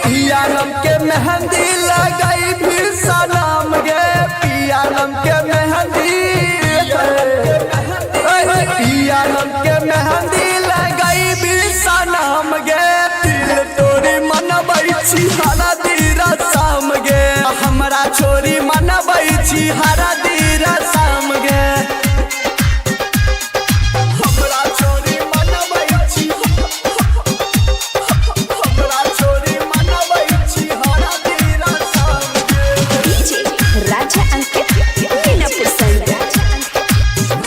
पिया नम के मेहंदी लगाई फिर सलाम गे पिया नम के मेहंदी पिया नम के मेहंदी लगाई फिर सलाम गे दिल तोरी मनबै छी हरा दीरा शाम गे हमरा छोरी मनबै छी हरा दीरा शाम गे हमरा छोरी मनबै छी हमरा छोरी मनबै छी हरा दीरा शाम गे डीजे राजा अंकित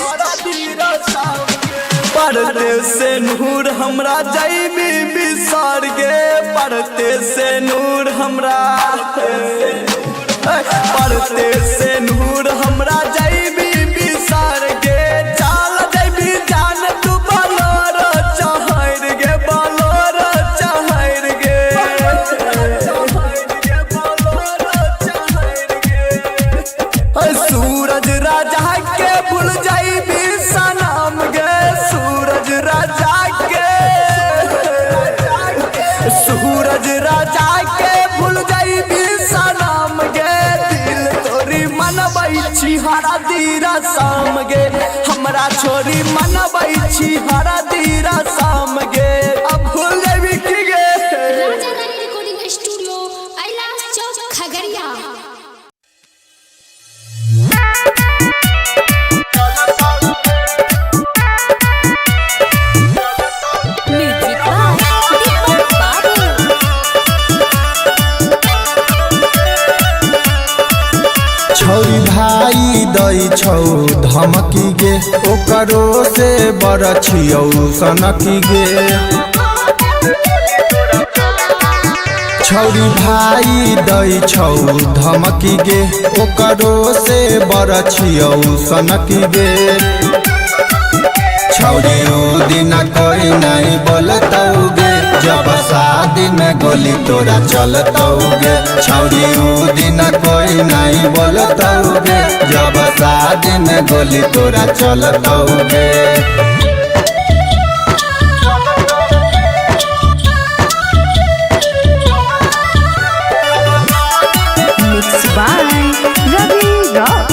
हरा दीरा शाम गे परदेस से नूर हमरा जैबी बिसार गे पढ़ते से नूर हमरा पढ़ते से नूर हमरा जैबी बिसार गे चाल जैबी जान तू बलोर चहर गे बलोर चहर गे सूरज राजा के भूल जैबी सनम गे सूरज राजा के सूरज राजा के भूल जैबी सनम गे दिल तोरी मनबै छी हरा दीरा शाम गे हमरा छोरी मनबै छी हरा दीरा शाम गे अब भूल जैबी की गे। Raja Rani recording studio Kailash Chowk Khagaria. छौरी भाई दै छौ धमकी गे ओकरो से बड़ छियौ सनकी गे छौरी भाई दै छौ धमकी गे ओकरो से बड़ छियौ सनकी गे छौरी उ दिन कोई नहीं बोलतौ गे जब शादी में गोली तोरा चलतौ गे छौरी उ दिन कोई नहीं बोलतौ गे जब शादी में गोली तोरा चलतौ गे। Mixed by Ravi Rock.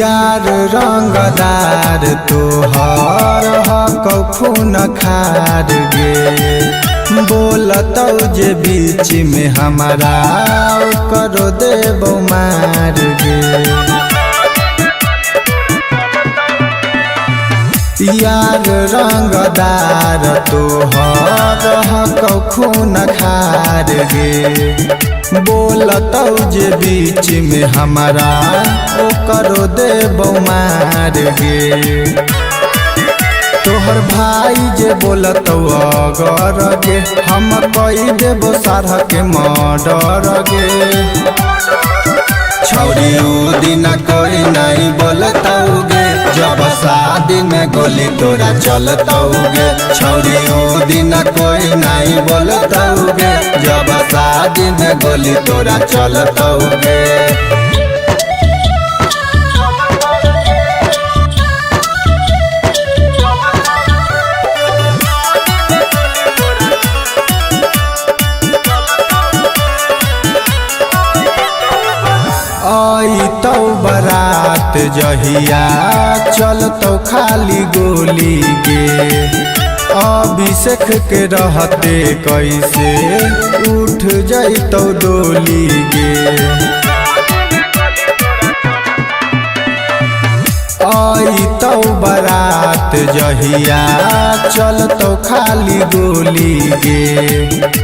यार रंगदार तोहर हकौ खून खार गे बोलतौ जे बीच में हमारा करो देबो मार गे यार रंगदार तोहर हकौ खून खार गे बोलतौ जे बीच में हमारा करो देबो मार गे तोहर भाई जे बोलतौ अगर गे हम कई देबो सारा के मर्डर गे छौरी उ दिन कोई नहीं बोलतौ गे जब शादी में गोली तोरा चलतौ गे छौरी उ दिन कोई नहीं बोलतौ गे जब शादी में गोली तोरा चलतौ गे। तौ बारात जहिया चलतौ खाली गोली गे अभिषेक के रहते कैसे उठ जैतौ डोली गे तौ बारात जहिया चलतौ खाली गोली गे